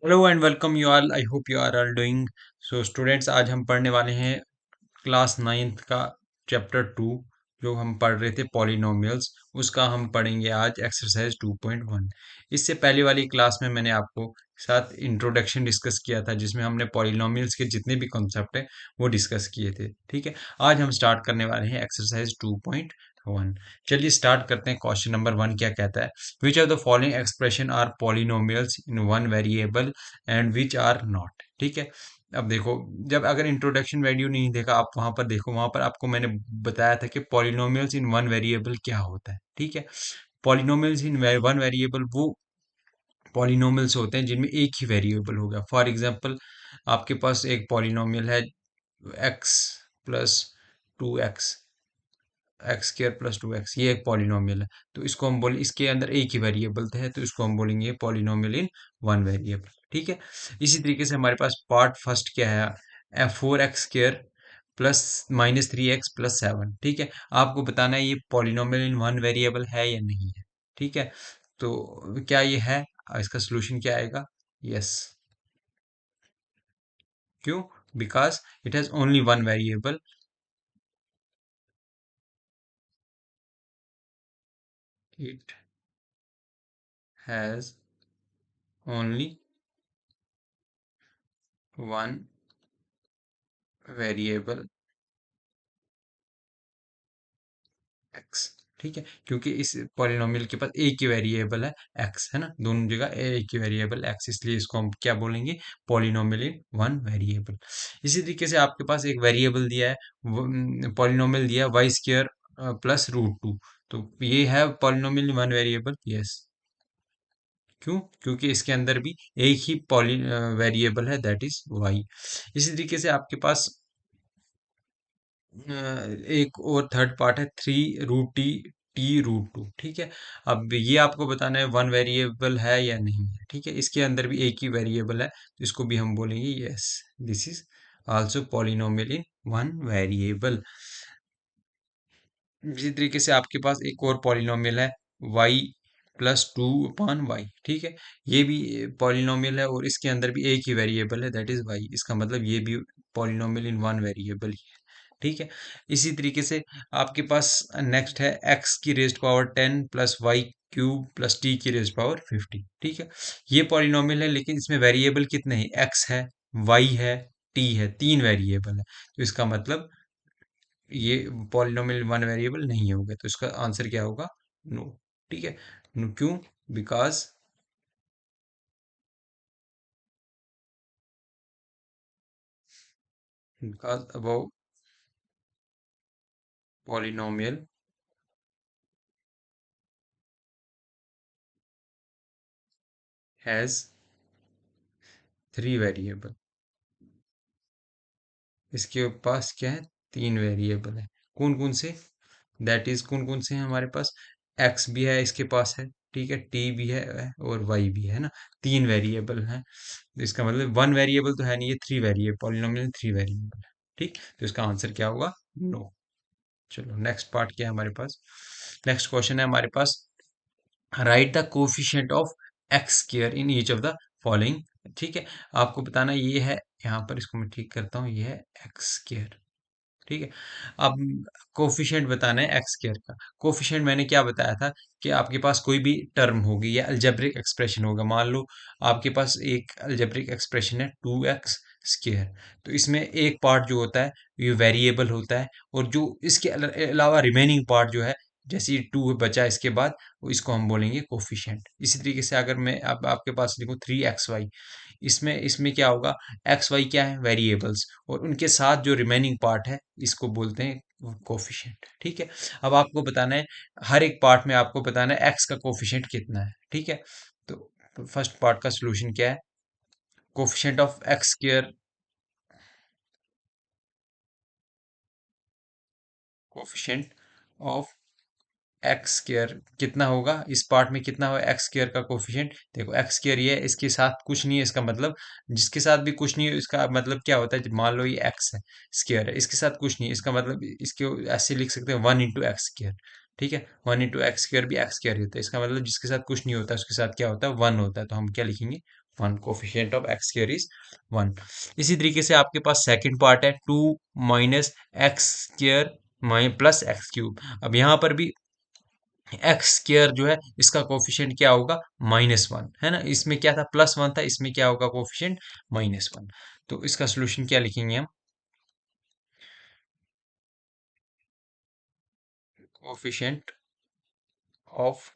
Hello and welcome you all. I hope you are all doing so students. आज हम पढ़ने वाले हैं क्लास नाइन्थ का चैप्टर 2 जो हम पढ़ रहे थे पॉलिनोमियल्स। उसका हम पढ़ेंगे आज एक्सरसाइज 2.1। इससे पहले वाली क्लास में मैंने आपको साथ इंट्रोडक्शन डिस्कस किया था जिसमें हमने पॉलिनोमियल्स के जितने भी कॉन्सेप्ट हैं वो डिस्कस किए थे। ठीक है, आज हम स्टार्ट करने वाले हैं एक्सरसाइज 2.1। चलिए स्टार्ट करते हैं। क्वेश्चन नंबर 1 क्या कहता है? Which of the following expression are polynomials in one variable and which are not? ठीक है। अब देखो, जब अगर इंट्रोडक्शन वीडियो नहीं देखा आप वहां पर देखो, वहां पर आपको मैंने बताया था कि पॉलिनोमियल्स इन वन वेरिएबल क्या होता है। ठीक है, पॉलिनोमियल्स इन वन वेरिएबल वो पॉलिनोमियल्स होते हैं जिनमें एक ही वेरिएबल होगा। फॉर एग्जांपल, आपके पास एक पॉलिनोमियल है x plus 2x, x square plus 2x, ये एक पॉलिनोमियल है। तो इसको हम बोले, इसके अंदर एक ही वेरिएबल है तो इसको हम बोलेंगे पॉलिनोमियल इन वन वेरिएबल। ठीक है, इसी तरीके से हमारे पास पार्ट फर्स्ट क्या है? 4x square plus -3x+7। ठीक है, आपको बताना है ये पॉलिनोमियल इन वन वेरिएबल है या नहीं है। ठीक है, तो क्या ये है? इसका सोल्यूशन क्या आएगा? यस। क्यों? Because it has only one variable. It has only one variable x. ठीक है, क्योंकि इस पॉलिनोमियल के पास एक ही वेरिएबल है एक्स, है ना, दोनों जगह एक ही वेरिएबल एक्स, इसलिए इसको हम क्या बोलेंगे? Polynomial in one variable. इसी तरीके से आपके पास एक वेरिएबल दिया है, पॉलिनोमियल दिया है y² प्लस √2। तो ये है polynomial in one variable. Yes. क्यों? क्योंकि इसके अंदर भी एक ही पॉलि वेरिएबल है, दैट इज y। इसी तरीके से आपके पास एक और थर्ड पार्ट है 3√t t√2। ठीक है, अब ये आपको बताना है वन वेरिएबल है या नहीं है। ठीक है, इसके अंदर भी एक ही वेरिएबल है तो इसको भी हम बोलेंगे yes, this is also polynomial in one variable. इसी तरीके से आपके पास एक और पॉलिनोमियल है y+2/y। ठीक है, ये भी पॉलिनोमियल है और इसके अंदर भी एक ही वेरिएबल है, दैट इज y। इसका मतलब ये भी पॉलिनोमियल इन वन वेरिएबल ही है। ठीक है, इसी तरीके से आपके पास नेक्स्ट है x⁻10 plus y³ plus t⁻50। ठीक है, ये पॉलिनोमियल है लेकिन इसमें वेरिएबल कितने हैं? x है, y है, t है, तीन वेरिएबल है। तो इसका मतलब ये पॉलिनोमियल वन वेरिएबल नहीं होगा, तो इसका आंसर क्या होगा? नो। ठीक है, नो क्यों? Because because above polynomial has three variable. इसके पास क्या है? तीन वेरिएबल है। कौन कौन से? दैट इज कौन कौन से हैं हमारे पास? एक्स भी है इसके पास है, ठीक है, टी भी है और वाई भी है ना। तीन वेरिएबल हैं, तो इसका मतलब वन वेरिएबल तो है नहीं, ये three variable polynomial three variable है। ठीक, तो इसका आंसर क्या होगा? नो। चलो नेक्स्ट पार्ट क्या है हमारे पास? नेक्स्ट क्वेश्चन है हमारे पास, write the coefficient of X square in each of the following. ठीक है, आपको बताना ये है, यहाँ पर इसको मैं ठीक करता हूँ, ये है एक्स स्क्वायर। ठीक है, अब कोफिशिएंट बताना है एक्स स्क्वायर का। कोफिशिएंट मैंने क्या बताया था कि आपके पास कोई भी टर्म होगी या अलजेब्रिक एक्सप्रेशन होगा। मान लो आपके पास एक अलजेब्रिक एक्सप्रेशन है 2x स्क्वायर, तो इसमें एक पार्ट जो होता है ये वेरिएबल होता है, और जो इसके अलावा रिमेनिंग पार्ट जो है, जैसे ये 2 बचा इसके बाद, वो इसको हम बोलेंगे कोफिशिएंट। इसी तरीके से अगर मैं अब आपके पास लिखूं 3xy, इसमें इसमें क्या होगा? एक्स वाई क्या है? वेरिएबल्स, और उनके साथ जो रिमेनिंग पार्ट है इसको बोलते हैं कोफिशिएंट। ठीक है, अब आपको बताना है, हर एक पार्ट में आपको बताना है एक्स का कोफिशिएंट कितना है। ठीक है, तो फर्स्ट पार्ट का सोल्यूशन क्या है? Coefficient of X square, coefficient of X square कितना होगा? इस पार्ट में कितना होगा एक्स स्क्वायर का कोफिशिएंट? देखो एक्स स्क्वायर ये है, इसके साथ कुछ नहीं है, इसका मतलब जिसके साथ भी कुछ नहीं है इसका मतलब क्या होता है? मान लो ये एक्स है, स्क्वायर है, इसके साथ कुछ नहीं है, इसका मतलब इसके ऐसे लिख सकते हैं 1 × x²। ठीक है, 1 × x² भी एक्स स्क्वायर होता है, इसका मतलब जिसके साथ कुछ नहीं होता उसके साथ क्या होता है? वन होता है, तो हम क्या लिखेंगे? One, coefficient of x square is one. इसी तरीके से आपके पास सेकंड पार्ट है, two minus x square plus x cube. अब यहाँ पर भी एक्स स्क्र जो है इसका कोफिशिएंट क्या होगा, -1 है ना। इसमें क्या था, +1 था, इसमें क्या होगा कोफिशिएंट, -1। तो इसका सोल्यूशन क्या लिखेंगे हम, कोफिशिएंट ऑफ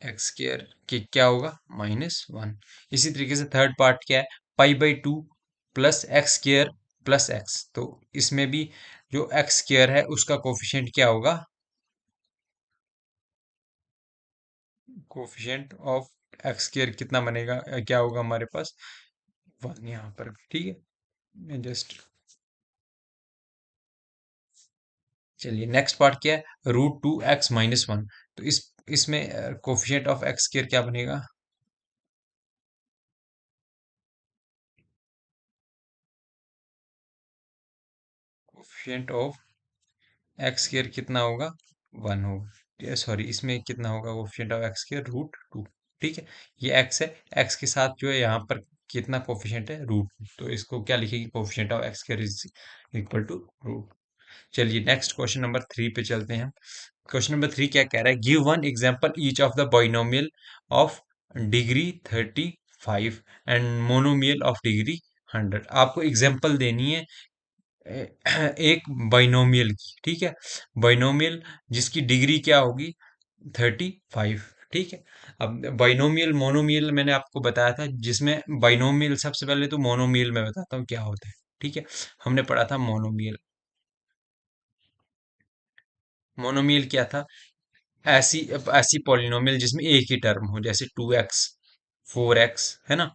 एक्स स्क्र के क्या होगा, -1। इसी तरीके से थर्ड पार्ट क्या है, π/2 plus X square plus X. तो इसमें भी जो एक्स स्क्र है उसका कोफिशिएंट क्या होगा, कोफिशिएंट ऑफ एक्स स्क्र कितना बनेगा, क्या होगा हमारे पास, 1 यहाँ पर। ठीक है, मैं जस्ट, चलिए नेक्स्ट पार्ट क्या है, √2x - 1। तो इसमें कोफिशिएंट ऑफ एक्स स्क्र क्या बनेगा, कोफिशिएंट ऑफ एक्स स्क्र कितना होगा, 1 होगा, सॉरी इसमें कितना होगा कोफिशिएंट ऑफ एक्स स्क्र, √2। ठीक है, ये एक्स है, एक्स के साथ जो है यहाँ पर कितना कोफिशिएंट है, √2। तो इसको क्या लिखेंगे, coefficient of x square is equal to root. चलिए नेक्स्ट क्वेश्चन नंबर 3 पे चलते हैं हम। क्वेश्चन नंबर 3 क्या कह रहा है, give one example each of the binomial of degree 35 and monomial of degree 100। आपको एग्जांपल देनी है एक बाइनोमियल की, ठीक है, बाइनोमियल जिसकी डिग्री क्या होगी, 35। ठीक है, अब बाइनोमियल मोनोमियल मैंने आपको बताया था, जिसमें बाइनोमियल सबसे पहले तो मोनोमियल में बताता हूँ क्या होता है। ठीक है, हमने पढ़ा था मोनोमियल। मोनोमियल क्या था, ऐसी ऐसी पॉलिनोमियल जिसमें एक ही टर्म हो, जैसे 2x 4x है ना,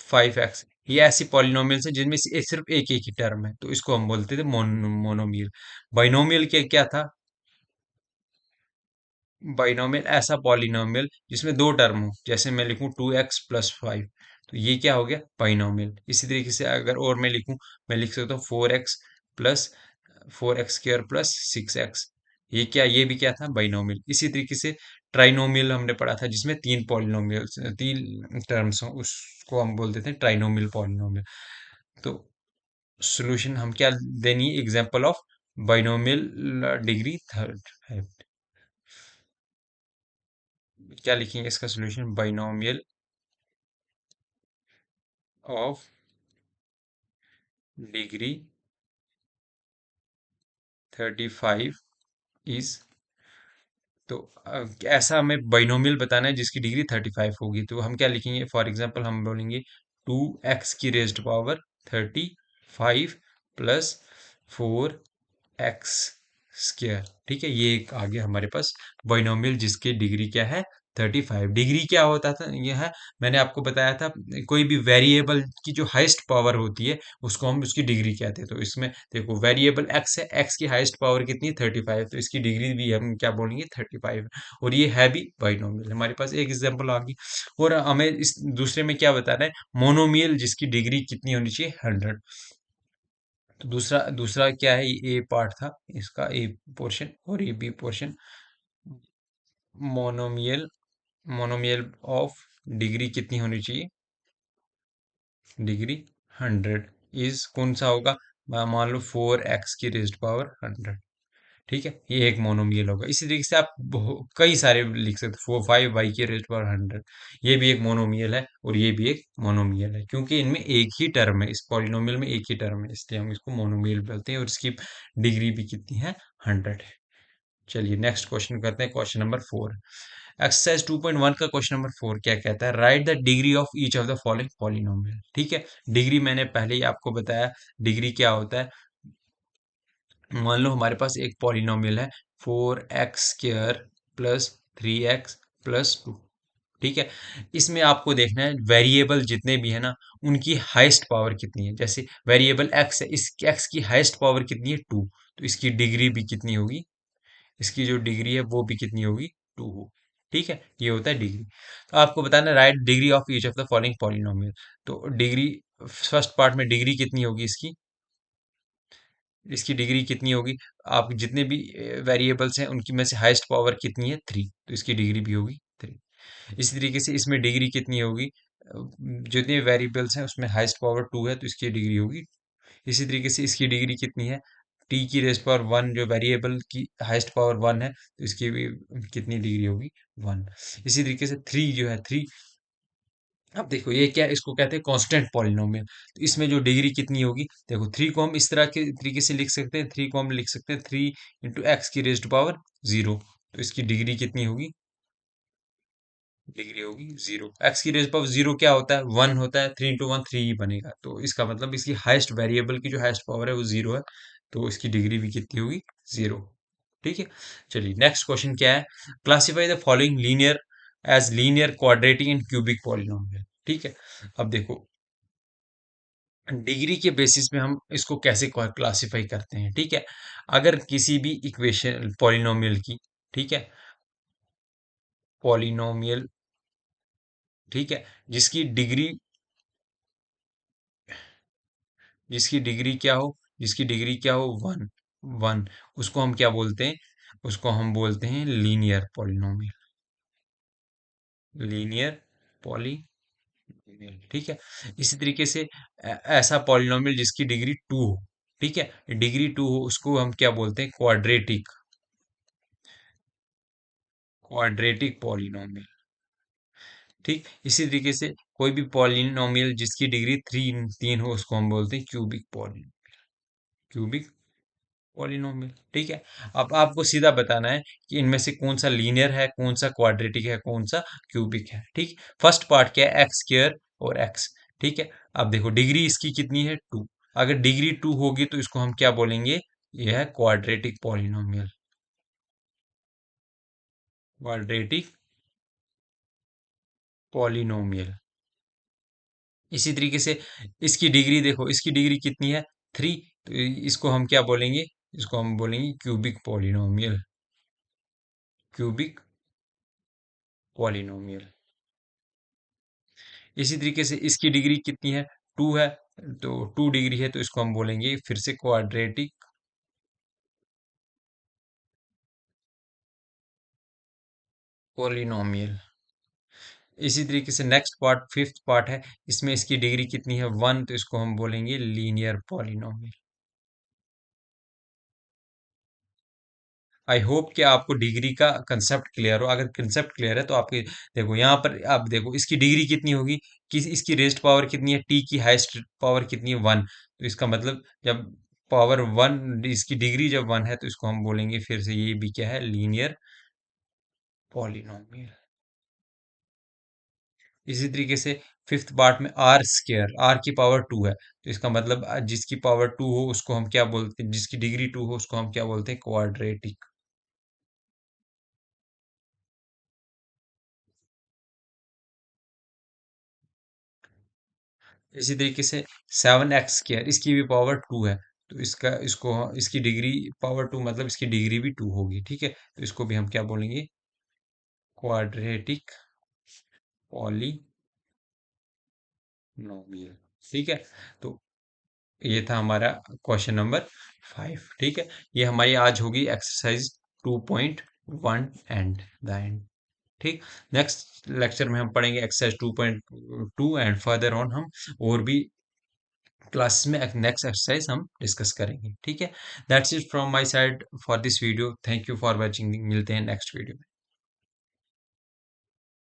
5x, ये ऐसी पॉलिनोमियल है जिनमें से सिर्फ एक एक ही टर्म है, तो इसको हम बोलते थे मोनोमियल। बाइनोमियल क्या क्या था, बाइनोमियल ऐसा पॉलिनोमियल जिसमें दो टर्म हो, जैसे मैं लिखूं 2x + 5, तो ये क्या हो गया, बाइनोमियल। इसी तरीके से अगर और मैं लिखूं, मैं लिख सकता हूँ 4x + 6x, ये क्या, ये भी क्या था, बाइनोमियल। इसी तरीके से ट्राइनोमियल हमने पढ़ा था, जिसमें तीन पॉलिनोमियल, तीन टर्म्स हो, उसको हम बोलते थे ट्राइनोमियल पॉलिनोमियल। तो सॉल्यूशन हम क्या देनी है, example of binomial degree third है, क्या लिखेंगे इसका solution, binomial of degree 35 is, तो ऐसा हमें बाइनोमियल बताना है जिसकी डिग्री 35 होगी, तो हम क्या लिखेंगे, फॉर एग्जांपल हम बोलेंगे 2x की raised power 35 plus 4x square. ठीक है, ये एक आ गया हमारे पास बाइनोमियल जिसकी डिग्री क्या है, 35। डिग्री क्या होता था, यह है, मैंने आपको बताया था, कोई भी वेरिएबल की जो हाईएस्ट पावर होती है उसको हम उसकी डिग्री कहते हैं। तो इसमें देखो वेरिएबल एक्स है, एक्स की हाईएस्ट पावर कितनी है, 35, तो इसकी डिग्री भी हम क्या बोलेंगे, 35। और ये है भी बाइनोमियल। हमारे पास एक एग्जांपल आ गई, और हमें इस दूसरे में क्या बताना है, मोनोमियल जिसकी डिग्री कितनी होनी चाहिए, 100। तो दूसरा दूसरा क्या है, ये ए पार्ट था इसका, ए पोर्शन, और ये B portion. Monomial, monomial of degree कितनी होनी चाहिए, डिग्री 100 इज कौन सा होगा, मान लो 4x की रेज्ड पावर 100। ठीक है, ये एक मोनोमियल होगा। इसी तरीके से आप कई सारे लिख सकते हो, 5y की रेज्ड पावर 100, ये भी एक मोनोमियल है, और ये भी एक मोनोमियल है, क्योंकि इनमें एक ही टर्म है, इस पॉलिनोमियल में एक ही टर्म है, इसलिए हम इसको मोनोमियल बोलते हैं, और इसकी डिग्री भी कितनी है, 100 है। चलिए नेक्स्ट क्वेश्चन करते हैं, क्वेश्चन नंबर 4। एक्सरसाइज 2.1 का क्वेश्चन नंबर 4 क्या कहता है, right the degree of each of the following polynomial. ठीक है, डिग्री मैंने पहले ही आपको बताया, डिग्री क्या होता है, मान लो हमारे पास एक पॉलिनोमियल है 4x² प्लस 3x प्लस 2। ठीक है, इसमें आपको देखना है वेरिएबल जितने भी है ना, उनकी हाईएस्ट पावर कितनी है। जैसे वेरिएबल x है, इस x की हाईएस्ट पावर कितनी है, 2, तो इसकी डिग्री भी कितनी होगी, इसकी जो डिग्री है वो भी कितनी होगी, 2 हो। ठीक है, ये होता है डिग्री। तो आपको बताना, right degree of each of the following polynomial. तो डिग्री, फर्स्ट पार्ट में डिग्री कितनी होगी इसकी, इसकी डिग्री कितनी होगी, आप जितने भी वेरिएबल्स हैं उनकी में से हाईएस्ट पावर कितनी है, 3, तो इसकी डिग्री भी होगी 3। इसी तरीके से इसमें डिग्री कितनी होगी, जितने वेरिएबल्स हैं उसमें हाईएस्ट पावर 2 है तो इसकी डिग्री होगी। इसी तरीके से इसकी डिग्री कितनी है, टी की रेज पावर 1 जो वेरिएबल की हाईएस्ट पावर 1 है तो इसकी भी कितनी डिग्री होगी, 1। इसी तरीके से 3 जो है 3, अब देखो ये क्या है, इसको कहते हैं कांस्टेंट पॉलिनोमियल। तो इसमें जो डिग्री कितनी होगी, देखो 3 को हम इस तरह के तरीके से लिख सकते हैं, 3 को हम लिख सकते हैं 3 इंटू एक्स की रेज्ड पावर 0। तो इसकी डिग्री कितनी होगी, डिग्री होगी 0। एक्स की रेज पावर 0 क्या होता है, 1 होता है, 3 इंटू 1 3 ही बनेगा। तो इसका मतलब इसकी हाईएस्ट वेरिएबल की जो हाईएस्ट पावर है वो 0 है, तो इसकी डिग्री भी कितनी होगी, 0। ठीक है। चलिए नेक्स्ट क्वेश्चन क्या है, classify the following linear as linear quadratic and cubic polynomial. ठीक है। अब देखो डिग्री के बेसिस पे हम इसको कैसे क्लासिफाई करते हैं। ठीक है, अगर किसी भी इक्वेशन पॉलिनोमियल की, ठीक है, पॉलिनोमियल, ठीक है, जिसकी डिग्री, जिसकी डिग्री क्या हो, 1 1, उसको हम क्या बोलते हैं, उसको हम बोलते हैं लीनियर पॉलिनोमियल, लीनियर पॉलिनोमियल। ठीक है। इसी तरीके से ऐसा पॉलिनोमियल जिसकी डिग्री 2 हो, ठीक है, डिग्री 2 हो, उसको हम क्या बोलते हैं, क्वाड्रेटिक, क्वाड्रेटिक पॉलिनोमियल। ठीक। इसी तरीके से कोई भी पॉलिनोमियल जिसकी डिग्री 3 हो उसको हम बोलते हैं क्यूबिक क्यूबिक पॉलिनोमियल। ठीक है। अब आपको सीधा बताना है कि इनमें से कौन सा लीनियर है, कौन सा क्वाड्रेटिक है, कौन सा क्यूबिक है। ठीक। फर्स्ट पार्ट क्या है, एक्स स्क्वायर और एक्स। ठीक है। अब देखो डिग्री इसकी कितनी है, 2। अगर डिग्री 2 होगी तो इसको हम क्या बोलेंगे, यह है क्वाड्रेटिक पॉलिनोमियल, क्वाड्रेटिक पॉलिनोमियल। इसी तरीके से इसकी डिग्री देखो, इसकी डिग्री कितनी है, 3। तो इसको हम क्या बोलेंगे, इसको हम बोलेंगे क्यूबिक पॉलिनोमियल, क्यूबिक पॉलिनोमियल। इसी तरीके से इसकी डिग्री कितनी है, 2 है, तो 2 डिग्री है तो इसको हम बोलेंगे फिर से क्वाड्रेटिक पॉलिनोमियल। इसी तरीके से नेक्स्ट पार्ट, फिफ्थ पार्ट है, इसमें इसकी डिग्री कितनी है, 1, तो इसको हम बोलेंगे लीनियर पॉलिनोमियल। आई होप कि आपको डिग्री का कंसेप्ट क्लियर हो। अगर कंसेप्ट क्लियर है तो आपके, देखो यहाँ पर आप देखो इसकी डिग्री कितनी होगी, कि इसकी रेज्ड पावर कितनी है, टी की हाईएस्ट पावर कितनी है, 1। तो इसका मतलब जब पावर 1, इसकी डिग्री जब 1 है तो इसको हम बोलेंगे फिर से ये भी क्या है, लीनियर पॉलिनोमियल। इसी तरीके से फिफ्थ पार्ट में आर स्क्वायर, आर की पावर 2 है तो इसका मतलब जिसकी पावर 2 हो उसको हम क्या बोलते हैं, जिसकी डिग्री 2 हो उसको हम क्या बोलते हैं, क्वाड्रेटिक। इसी तरीके से 7x स्क्वायर, इसकी भी पावर 2 है तो इसकी डिग्री पावर 2 मतलब इसकी डिग्री भी 2 होगी। ठीक है, तो इसको भी हम क्या बोलेंगे, क्वाड्रेटिक पॉलिनोमियल। ठीक है। तो ये था हमारा क्वेश्चन नंबर 5। ठीक है, ये हमारी आज होगी एक्सरसाइज 2.1 एंड द एंड। ठीक। नेक्स्ट लेक्चर में हम पढ़ेंगे एक्सरसाइज 2.2 एंड फर्दर ऑन हम और भी क्लासेस में नेक्स्ट एक्सरसाइज हम डिस्कस करेंगे। ठीक है, that's it from my side for this video, thank you for watching, मिलते हैं नेक्स्ट वीडियो में।